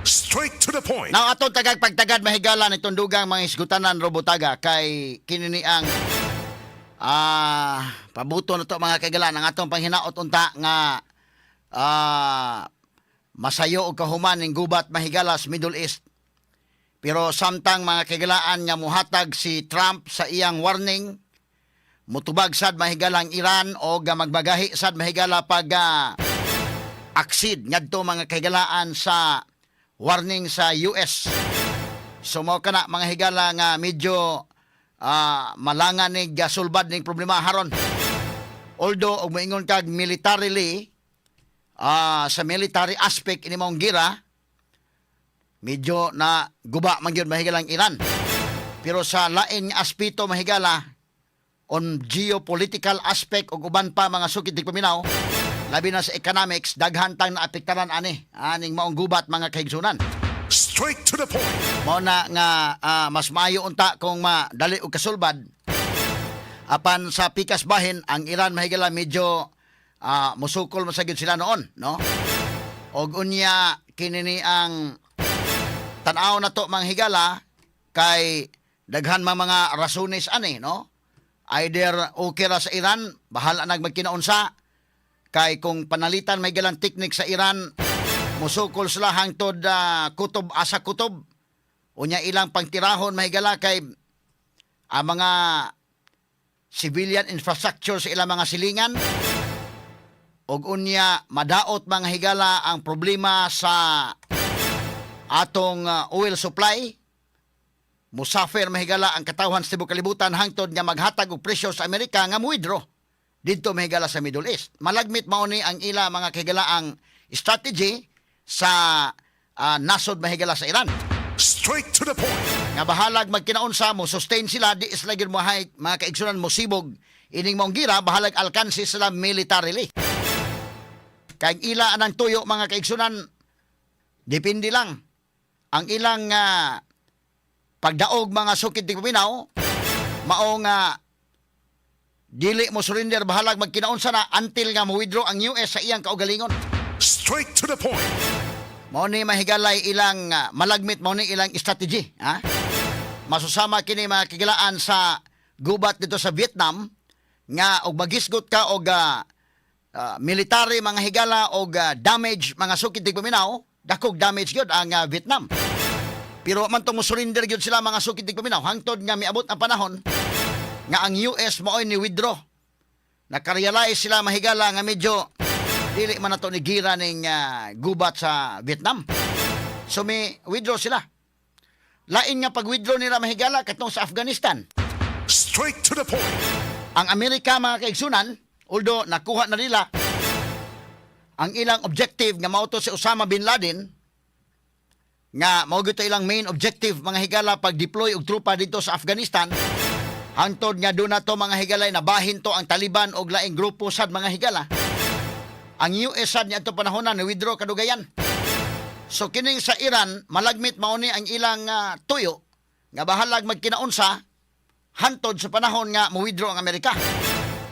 Straight to the point. Now atong pagtagad mahigala nitong dugang mga isgutanan robotaga kay kinini ang pabuto na to mga kaigalan ang atong panghinaot unta nga masayo og kahuman ning gubat mahigala sa Middle East. Pero samtang mga kaigalaan nga muhatag si Trump sa iyang warning, mutubag sad mahigalang Iran o magbagahi sad mahigala pag aksid ngadto mga kaigalaan sa warning sa US. So mao kana mga higala nga medyo malangan ning sulbad ning problema haron. Although og moingon kag militarily sa military aspect ini maong gira medyo na guba man gyud mahigalang Iran. Pero sa lain nga aspeto mahigala on geopolitical aspect ug uban pa mga sukid tig paminaw, labi na sa economics, daghantang naapektaran aning maong gubat mga kahigsunan. Straight to the point. Mao na nga mas maayo unta kung madali og kasulbad. Apan sa pikas bahin ang Iran mahigala medyo musukol masagid sila noon, no? Og unya kinini ang tan-aw na to mga higala kay daghan mga rasones no? Either okay ra sa Iran, bahala nag magkinaunsa. Kay kung panalitan may galang teknik sa Iran, musukol sila hangtod kutob asa kutob. Unya ilang pangtirahon mahigala kay mga civilian infrastructure sa ilang mga silingan. Og unya madaot mga higala ang problema sa atong oil supply. Musafer mahigala ang katawhan sa tibuok kalibutan hangtod nga maghatag og presyo sa Amerika nga muwithdraw dito mahigala sa Middle East. Malagmit mao ni ang ila mga kahigalaang strategy sa nasod mahigala sa Iran. Straight to the point. Nga bahalag magkinaunsa mo, sustain sila, di isla gyud mo mga kaigsunan mo sibog ining maong gira, bahalag alkansi sila militarily. Kay ila anang tuyo mga kaigsunan, depende lang. Ang ilang pagdaog mga sukid tig paminaw, mao nga dili mo surrender bahalag magkinaunsa na until nga mo withdraw ang US sa iyang kaugalingon. Straight to the point. Mao ni mahigalay ilang malagmit mao ni ilang strategy, masusama kini mga kigalaan sa gubat dito sa Vietnam nga og magisgot ka og military mga higala og damage mga sukid tig paminaw, dakog damage gyud ang Vietnam. Pero man tong surrender gyud sila mga sukid tig paminaw hangtod nga miabot ang panahon nga ang US maoy ni withdraw. Nakarealize sila mahigala nga medyo dili man nato ni gira ning gubat sa Vietnam. So may withdraw sila. Lain nga pag-withdraw nila mahigala katong sa Afghanistan. Straight to the point. Ang Amerika mga kaigsunan, although nakuha na nila ang ilang objective nga mauto si Osama bin Laden, nga mao gyud ilang main objective mga higala pag-deploy og trupa dito sa Afghanistan, hangtod nga doon na to mga higalay nabahin to ang Taliban og laing grupo sad mga higala. Ang US sad niya ito panahon na withdraw kadugayan. So kining sa Iran, malagmit mao ni ang ilang tuyo nga bahalag magkinaunsa hantod sa panahon nga mo-withdraw ang Amerika.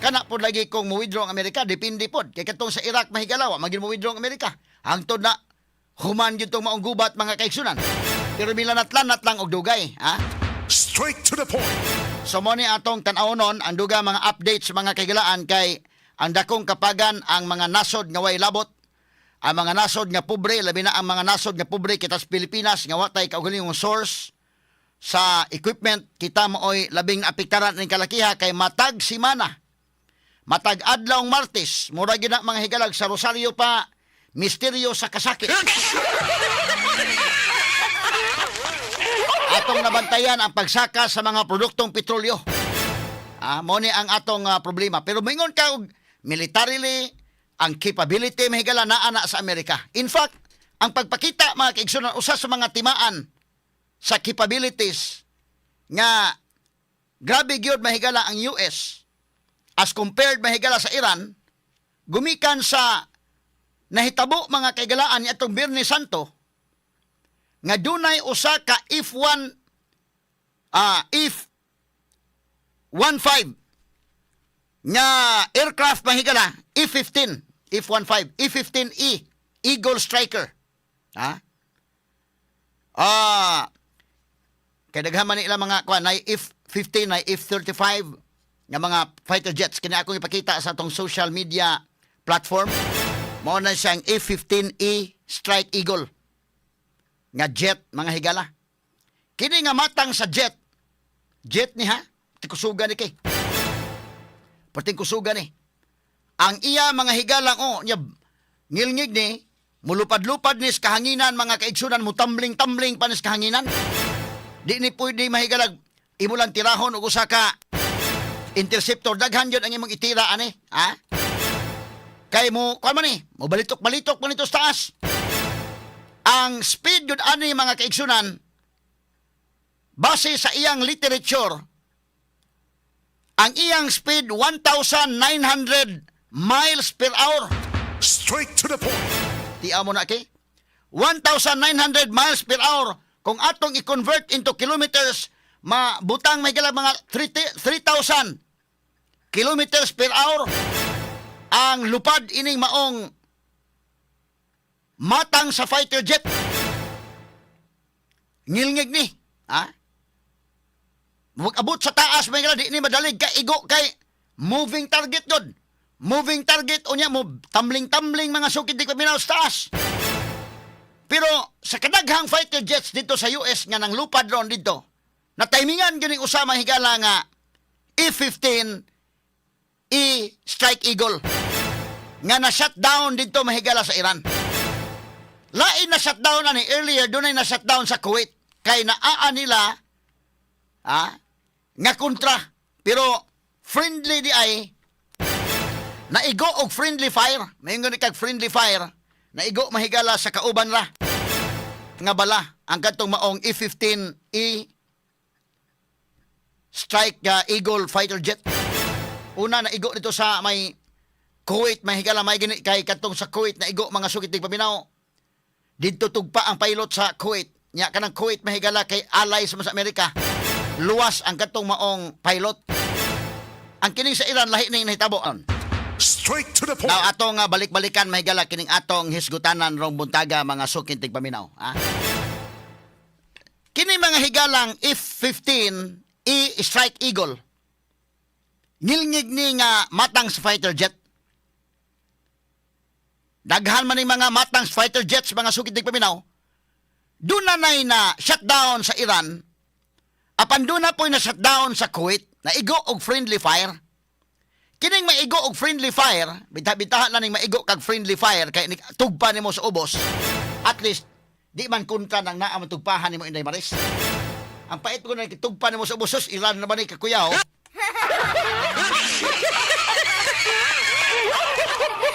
Kana pod lagi kung mo-withdraw ang Amerika, depende pod. Kay katong sa Iraq mahigalawa, magin mo-withdraw ang Amerika. Hangtod na human gyud tong maong gubat mga kaigsunan. Pero milanat-lanat lang og dugay, Straight to the point. So mo ni atong tan-awon ang duga mga updates mga kaigalaan kay ang dakong kapagan ang mga nasod nga way labot, ang mga nasod nga pobre, labi na ang mga nasod nga pobre kita sa Pilipinas nga watay kaugalingong source sa equipment, kita mooy labing apektaran ning kalakiha kay matag simana, matag adlawng Martes, mura gyud mga higalag sa Rosario pa misteryo sa kasakit. Atong nabantayan ang pagsaka sa mga produktong petrolyo. Mo ni ang atong problema. Pero mingon ka og militarily, ang capability mahigala naa na sa Amerika. In fact, ang pagpakita mga kaigsunan usa sa mga timaan sa capabilities nga grabe gyud mahigala ang US as compared mahigala sa Iran, gumikan sa nahitabo mga kaigalaan atong Biyernes Santo nga dunay usa ka F-15 nga aircraft mahigala, F-15, F-15E, Eagle Striker. Kay daghan man nila mga kuan na F-15 na F-35 nga mga fighter jets kini akong ipakita sa atong social media platform. Mao na siyang F-15E Strike Eagle nga jet mga higala. Kini nga matang sa jet ni ha, tikusugan ni kay. Perting kusugan ni. Ang iya mga higalang nya ngilngig ni mulupad-lupad ni sa kahanginan mga kaigsunan mo tumbling-tumbling pa ni sa kahanginan. Di ni pwede mahigalag imo lang tirahon og usa ka interceptor daghan jud ang imong itira ani, ha? Kay mo kuan man ni, mo balitok-balitok man ito sa taas. Ang speed jud ani mga kaigsunan base sa iyang literature, ang iyang speed 1,900 miles per hour. Straight to the point. Tiya mo na kay 1,900 miles per hour. Kung atong i-convert into kilometers, mabutang may gala mga 3,000 kilometers per hour. Ang lupad ining maong matang sa fighter jet. Ngilngig ni, ha? Mag-abot sa taas, may gala, di ni madalig ka igo kay moving target doon. Moving target, o niya mo, tumbling-tumbling mga sukid di ko minaw sa taas. Pero sa kadaghang fighter jets dito sa US nga nang lupad ron dito, na timingan ganing usama higala nga F-15 Strike Eagle nga na-shutdown dito mahigala sa Iran. Lain na shutdown ani earlier, doon ay na-shutdown sa Kuwait. Kay naa nila nga kontra. Pero friendly di ay naigo og friendly fire. Mayingon ni kag friendly fire. Naigo mahigala sa kauban ra nga bala ang katong maong F-15E Strike Eagle fighter jet. Una naigo dito sa may Kuwait, mahigala may gini kay katong sa Kuwait naigo mga sukit tig paminaw. Didto tugpa ang pilot sa Kuwait. Nya kanang Kuwait mahigala kay allies sa Amerika. Luwas ang katong maong pilot. Ang kining sa Iran lahi ning nahitaboan. Straight to the point. Now atong balik-balikan mahigala kining atong hisgutanan rong buntaga mga sukit tig paminaw, ha? Kini mga higalang F-15E Strike Eagle. Ngilngig ni nga matang sa fighter jet. Daghan man ni mga matang sa fighter jets mga sukid tig paminaw. Doon na shutdown sa Iran. Apan doon na po na shutdown sa Kuwait. Naigo og friendly fire. Kining maigo og friendly fire, bitahan na ning maigo kag friendly fire kay tugpa nimo sa ubos. At least di man kontra nang naa man tugpahan nimo Inday Maris. Ang pait ko na tugpa nimo sa ubos, Iran na ba ni kakuyaw?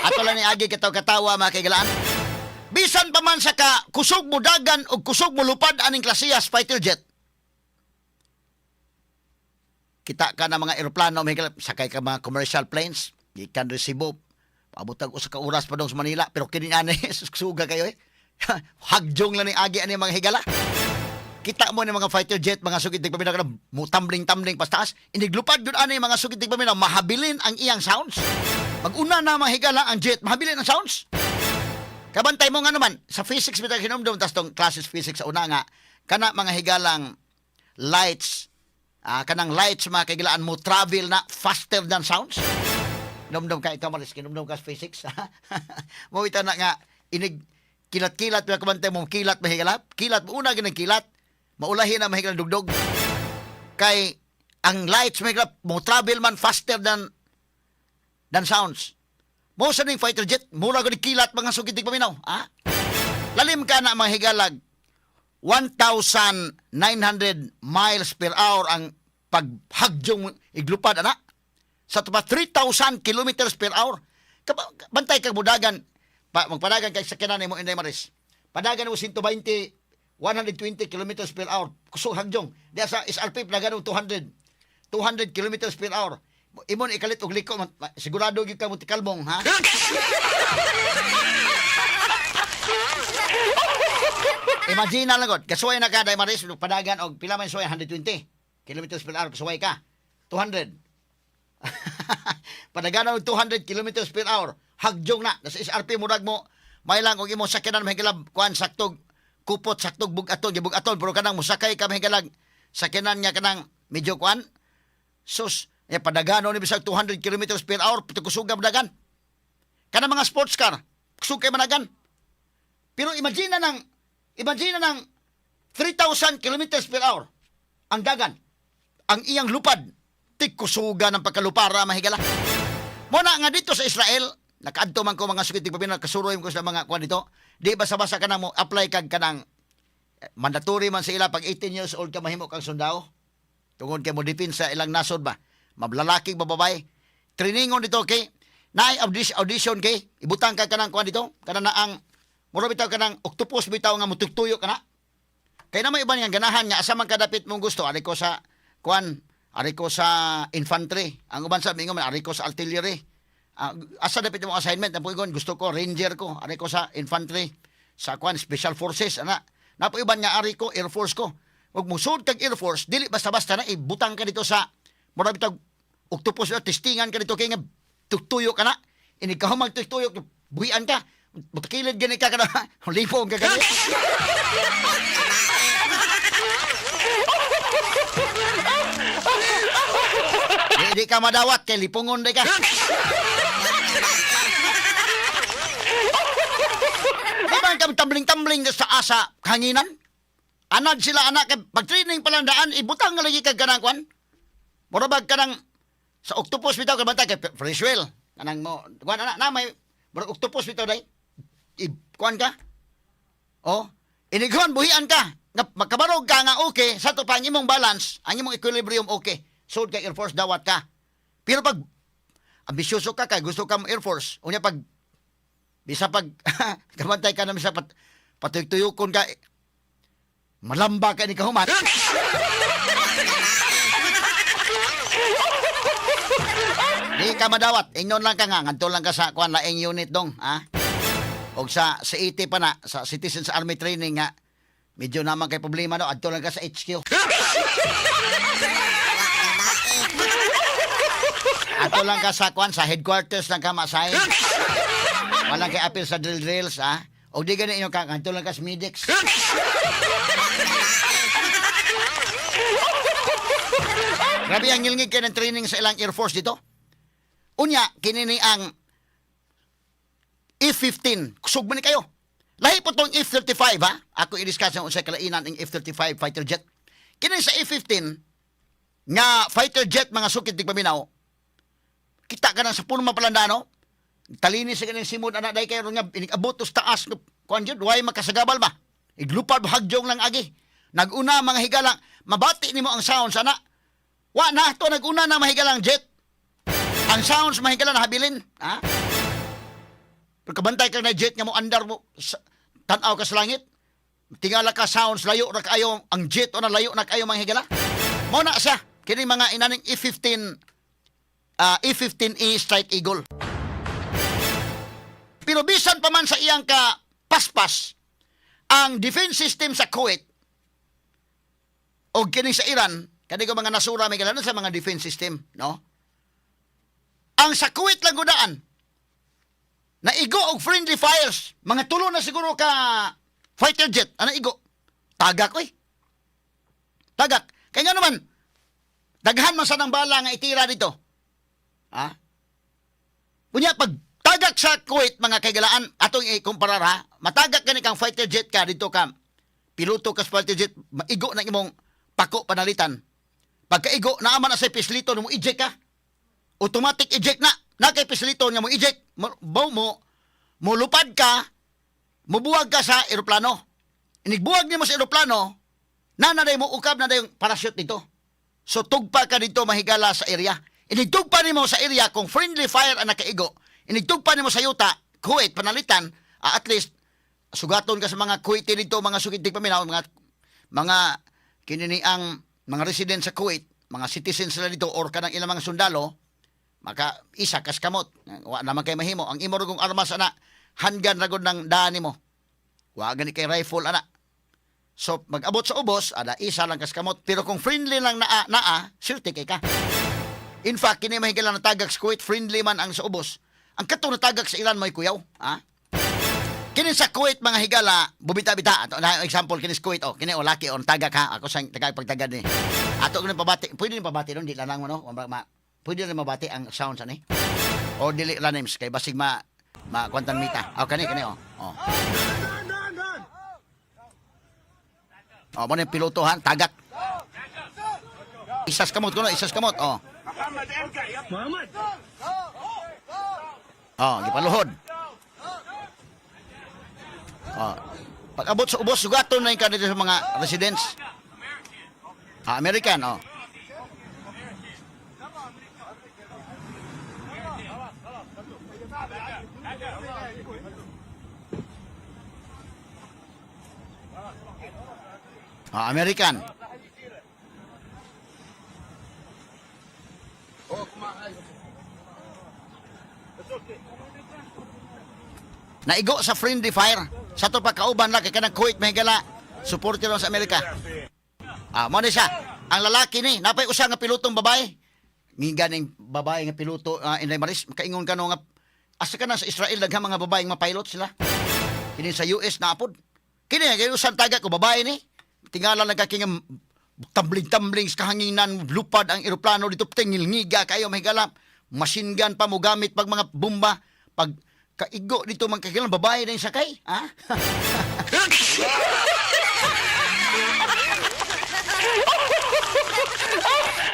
Ato lang ni agi katawa mga kaigalaan. Bisan pa man sa ka kusog mo dagan o kusog mo lupad aning klasiyas fighter jet. Kita ka na mga eroplano, may sakay ka mga commercial planes, gikan resibo, pabutag usa ka oras pa dong sa Manila, pero kini ani suga kayo hagjong lang ni agi ani mga higala. Kita mo ni mga fighter jet, mga sugid tig paminaw kana tumbling-tumbling pas taas, iniglupad jud ani mga sugid tig paminaw, mahabilin ang iyang sounds. Pag-una na mga higala ang jet, mahabilin ang sounds. Kabantay mo nga naman, sa physics bitag hinumdum tas tong classes physics sa una nga, kana mga higalang lights, kanang lights mga kaigalaan mo travel na faster than sounds. Dumdum ka ikaw maris, kinumdum ka sa physics. Mo ita na nga inig kilat-kilat pero kabantay mo kilat mahigalap. Kilat mo una ganang kilat. Maulahin na mahigalang dugdog. Kay ang lights mahigalap mo travel man faster than sounds. Mo sa ning fighter jet, mura gani kilat mga sukitig paminaw, ha? Lalim ka na mga higalag 1,900 miles per hour ang paghagyong iglupad ana. Sa tupa 3,000 kilometers per hour. Bantay kag mudagan magpadagan kay sakyanan nimo Inday Maris. Padagan mo 120 kilometers per hour. Kusog hagyong. Diya sa SRP padagan mo 200 kilometers per hour. Imon ikalit og liko sigurado gyud ka mo tikalmong, ha? Imagine na lang god, kasuway na ka Day Maris padagan og pila man suway 120 kilometers per hour kasuway ka 200. Padagan og 200 kilometers per hour. Hagjong na sa SRP murag mo may lang og imong sakyanan mahigala kuan saktog kupot saktog bugaton pero kanang musakay ka mahigalag sakyanan nga kanang medyo kuan sus padagano ni bisag 200 kilometers per hour pitukusuga dagan kanang mga sports car kusugay managan pero imagine na ng 3,000 kilometers per hour ang dagan ang iyang lupad tikusuga ng pagkalupara mahigala mo na nga dito sa Israel nakaadto man ko mga sukitig pabina kasuroy ko sa mga kuan dito di basa-basa ka na mo apply kag kanang mandatory man sa ila pag 18 years old ka mahimo kang sundao tungod kay mo dipin sa ilang nasod ba mablalaki bababay trainingon dito kay naay audition kay ibutang ka kanang kuan dito kana na ang mura bitaw kanang octopus bitaw nga mutugtuyo kana kay na may iban nga ganahan nga asa man kadapit mong gusto ari ko sa kuan ari ko sa infantry ang uban sa mingon ari ko sa artillery asa dapit mo assignment na puigon gusto ko ranger ko ari ko sa infantry sa kuan special forces ana napo iban nga ari ko air force ko ug musud kag air force dili basta-basta na ibutang ka dito sa mura bitaw octopus na testingan ka dito kay nga tutuyo ka na ini ka magtutuyo buhian ka butakilid gani ka kana lipong ka gani di ka madawat kay lipungon day ka di ba kami tambling-tambling sa asa hanginan anad sila anak kay pag-training palandaan ibutang nga lagi kag kanang kwan murabag kanang sa octopus bitaw kabantay kay Freshwell kanang mo kwan anak na may octopus bitaw day kwan ka oh inigwan buhian ka nga makabarog ka nga okay sa to pa ang imong balance ang imong equilibrium okay sud kay Air Force dawat ka pero pag ambisyoso ka kay gusto ka mo Air Force unya pag bisa pag kabantay ka na sa patuyok-tuyokon ka malamba ka ni kahuman di ka madawat ingnon lang ka nga ngadto lang ka sa kuan laing unit dong ha og sa CET pa na sa Citizens Army Training nga medyo naman kay problema no adto lang ka sa HQ ato lang ka sa kuan sa headquarters lang ka masahin walang kay apil sa drills ha og di gani inyo ka adto lang ka sa Midex grabe ang ngilngig kay ng training sa ilang Air Force dito unya kinini ang F-15 kusog man ni kayo lahi po tong F-35 ha ako i-discuss ang unsay kalainan ng F-35 fighter jet kini sa F-15 nga fighter jet mga sukit tigpaminaw kita ka nang sa puno mapalandano talini sa ganing simod anak day kayo nga inigabot to sa taas kuan jud way makasagabal ba iglupad hagjong lang agi naguna mga higala mabati nimo ang sounds ana wa na to naguna na mahigalang jet ang sounds mahigala na habilin ha pagkabantay ka na jet nga mo andar mo tan-aw ka sa langit tingala ka sounds layo ra kayo ang jet o na layo na kayo mga higala mo na siya kini mga inaning E-15E Strike Eagle. Pero bisan pa man sa iyang ka paspas, ang defense system sa Kuwait o kini sa Iran, kani ko mga nasura may kalanan sa mga defense system, no? Ang sa Kuwait lang gudaan, na igo og friendly fires, mga tulo na siguro ka fighter jet, ano igo? Tagak, oy. Tagak. Kaya nga naman, daghan man sa nang bala nga itira dito. Ha? Punya pag tagak sa Kuwait mga kaigalaan atong ikumparar ha matagak kani kang fighter jet ka dito ka piloto ka fighter jet maigo na imong pako panalitan pagkaigo naaman na sa pislito mo eject ka automatic eject na kay pislito nga mo eject mo lupad ka mubuwag ka sa eroplano inigbuwag nimo sa eroplano nanaday mo ukab na yung parachute dito so tugpa ka dito mahigala sa area inigtugpa nimo sa area kung friendly fire ang nakaigo. Inigtugpa nimo sa yuta, Kuwait, panalitan, at least, sugaton ka sa mga Kuwaiti dito, mga sukitig paminaw, mga kinini ang mga resident sa Kuwait, mga citizens sila dito, or kanang ilang mga sundalo, maka isa kas kamot. Wa naman kay mahimo. Ang imo rugong armas, ana, handgun ragod ng daan nimo. Wa gani kay rifle, ana. So, mag-abot sa ubos, ada isa lang kas kamot. Pero kung friendly lang naa, sirte kay ka. In fact, kini mahigala na tagak sa Kuwait, friendly man ang sa ubos. Ang katong na tagak sa Iran may kuyaw. Ha? Kini sa Kuwait mga higala, bubita-bita. Ato na example kini sa Kuwait kini laki tagak ha. Ako sa tagak pagtagad ni. Ato kini pabati, pwede ni pabati don di lanang mo no. Pwede rin mabati ang sound sa ni. O dili ra names kay basig ma kwantan mita. Kani oh. Mo ni pilotohan tagak. Isas kamot kuno, isas kamot. Gipaluhod. Pag-abot sa ubos, sugaton na yung kanila sa mga residents. American. American. Naigo sa friendly fire. Sa to pagkauban lang kay kanang Kuwait mahigala. Supporter sa Amerika. Mo ni siya. Ang lalaki ni, napay usa nga pilotong babae. Ngiga ning babae nga piloto Inday Maris, kaingon kano nga asa ka na sa Israel daghang mga babaeng mapilot sila. Kini sa US na apod. Kini kay usan taga ko babae ni. Tingala lang kay nga tumbling sa kahanginan, lupad ang eroplano dito tingil ngiga kayo mahigala. Machine gun pa mo gamit pag mga bomba, pag kaigo dito man kagilang babae na yung sakay, ha?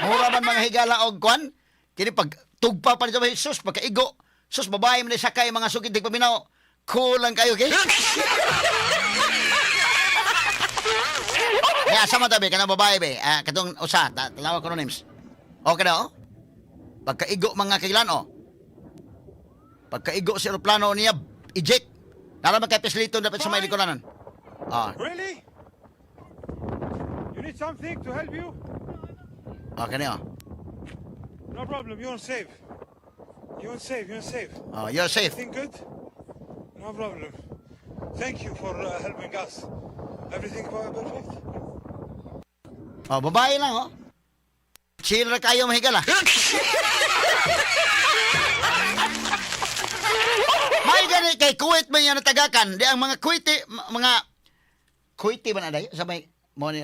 Mura man mga higala og kwan, kini pag tugpa pa dito ba sus pagkaigo, sus babae man yung sakay mga sukid di paminaw, cool lang kayo, okay? Kaya sama tabi kanang babae be, katong usa, tanawa ko no names. Okay na pagkaigo mga kagilan pagkaigo sa aeroplano niya, eject. Nara magka-peslito dapat sa may likoranan. Really? You need something to help you? Okay na No problem, you're safe. You're safe. you're safe. Everything good? No problem. Thank you for helping us. Everything perfect? Babae lang Chill ra kayo mahigala. May gani kay Kuwait ba yan natagakan? Di ang mga Kuwaiti ba na dayo? Sabay, mo ni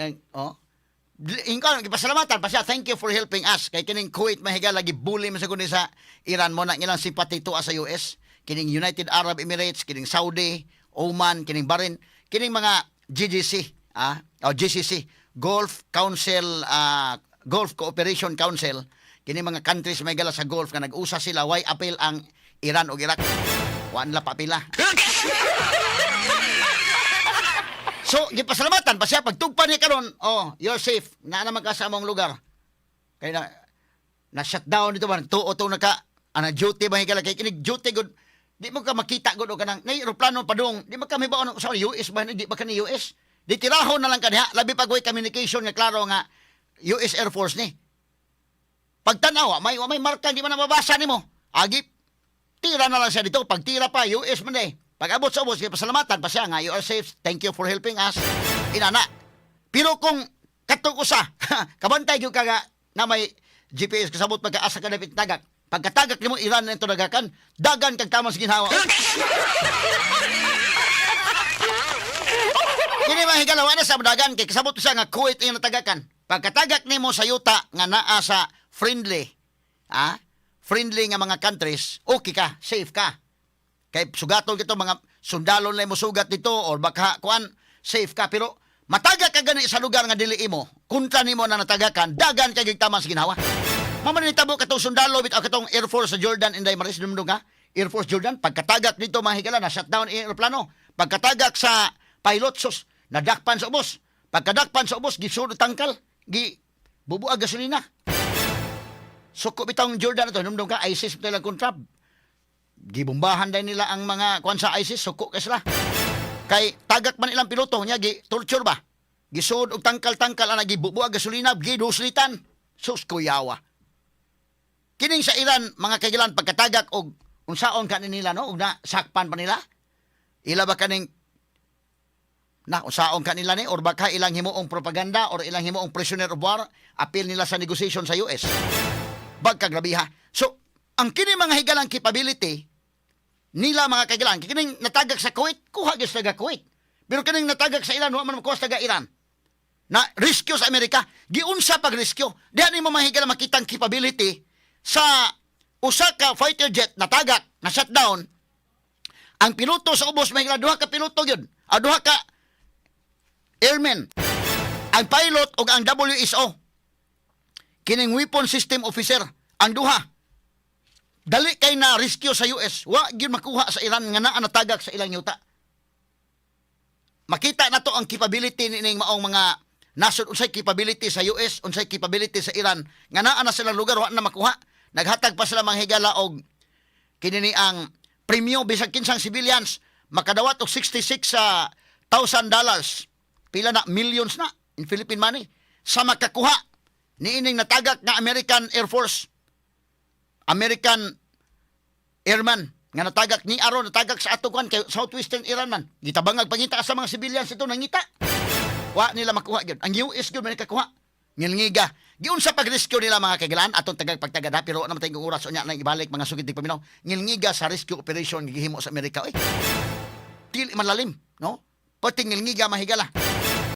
Ingkon, pasalamatan pa siya. Thank you for helping us. Kay kining Kuwait mahiga lagi bully man sa kundi sa Iran mo na ilang simpati tuwa sa US. Kining United Arab Emirates, kining Saudi, Oman, kining Bahrain, kining mga GCC, GCC, Gulf Council, Gulf Cooperation Council, kining mga countries may gala sa Gulf nga nag-usa sila why appeal ang Iran o Iraq. Wan la papila. So, gipasalamatan pa siya pagtugpa niya karon. You're safe. Na naman ka sa among lugar. Kaya na shutdown dito man. Tuo naka duty ba higala kay kinig duty good. Di mo ka makita gud og kanang nay eroplano padung. Di mo kami ba sa US ba di ba kani US? Di tirahon na lang kaniha. Labi pag way communication nga klaro nga US Air Force ni. Pagtanaw, may marka di man nababasa nimo. Agip tira na lang siya dito. Pag tira pa, US man Pag abot sa ubos, pasalamatan pa siya nga, you are safe, thank you for helping us. Inana. Pero kung katong usa, kabantay yung kaga na may GPS kasabot pagkaasa ka na tagak. Pagkatagak nimo Iran na ito nagakan, dagan kag tamang sa ginhawa. Kini mahigalawa na sa dagan, kay kasabot siya nga Kuwait yung natagakan. Pagkatagak nimo sa yuta nga naa sa friendly, friendly nga mga countries, okay ka, safe ka. Kay sugaton kito mga sundalo na mo sugat dito or baka kuan safe ka pero matagak ka gani sa lugar nga dili imo kunta nimo na natagakan dagan kay gigtama sa ginhawa. Mamanitabo katong sundalo bit katong Air Force sa Jordan Inday Maris dumdum ka Air Force Jordan pagkatagak dito mahigala na shutdown ang eroplano pagkatagak sa pilot sus nadakpan sa ubos pagkadakpan sa ubos gisud tangkal bubuag gasolina. Suko bitong Jordan to dumdum ka ISIS lang kontrab. Gibombahan din nila ang mga kuan sa ISIS suko kay sila. Kay tagak man ilang piloto nya gi torture ba. Gisud og tangkal-tangkal ana gibubuag gasolina giduslitan. Sus kuyawa. Kining sa Iran mga kaigilan pagkatagak og unsaon kanin nila og na sakpan pa nila. Ila ba kaning unsaon kanila ni or baka ilang himuong propaganda or ilang himuong prisoner of war appeal nila sa negotiation sa US. Bagkagrabiha. So ang kini mga higalang capability nila mga kaigalan. Kining natagak sa Kuwait, kuha gyud sa taga Kuwait. Pero kining natagak sa Iran, wa man makuha sa taga Iran. Na rescue sa Amerika, giunsa pag rescue. Diha ni mo mahigala makitang capability sa usa ka fighter jet natagak, na shutdown. Ang piloto sa ubos mahigala duha ka piloto gyud. Duha ka airmen. Ang pilot ug ang WSO. Kining weapon system officer, ang duha. Dali kay na rescue sa US. Wa gyud makuha sa Iran nga naa natagak sa ilang yuta. Makita na to ang capability ning maong mga nasod, unsay capability sa US, unsay capability sa Iran, nga naa na silang lugar wa na makuha. Naghatag pa sila mga higala og kini ang premyo bisag kinsang civilians makadawat og $66,000. Pila na millions na in Philippine money sa makakuha niining natagak nga American Air Force, American Airman nga natagak ni aron natagak sa atukan kay Southwestern Iran man. Gitabangag pangita sa mga civilians ito nangita. Wa nila makuha gyud. Ang US gyud man kakuha. Ngilngiga. Giunsa pag-rescue nila mga kaigalan atong tagag pagtagada pero naman tayong oras unya nang ibalik mga sugitig paminaw. Ngilngiga sa rescue operation gihimo sa Amerika. Dili malalim, no? Pati ngilngiga mahigala.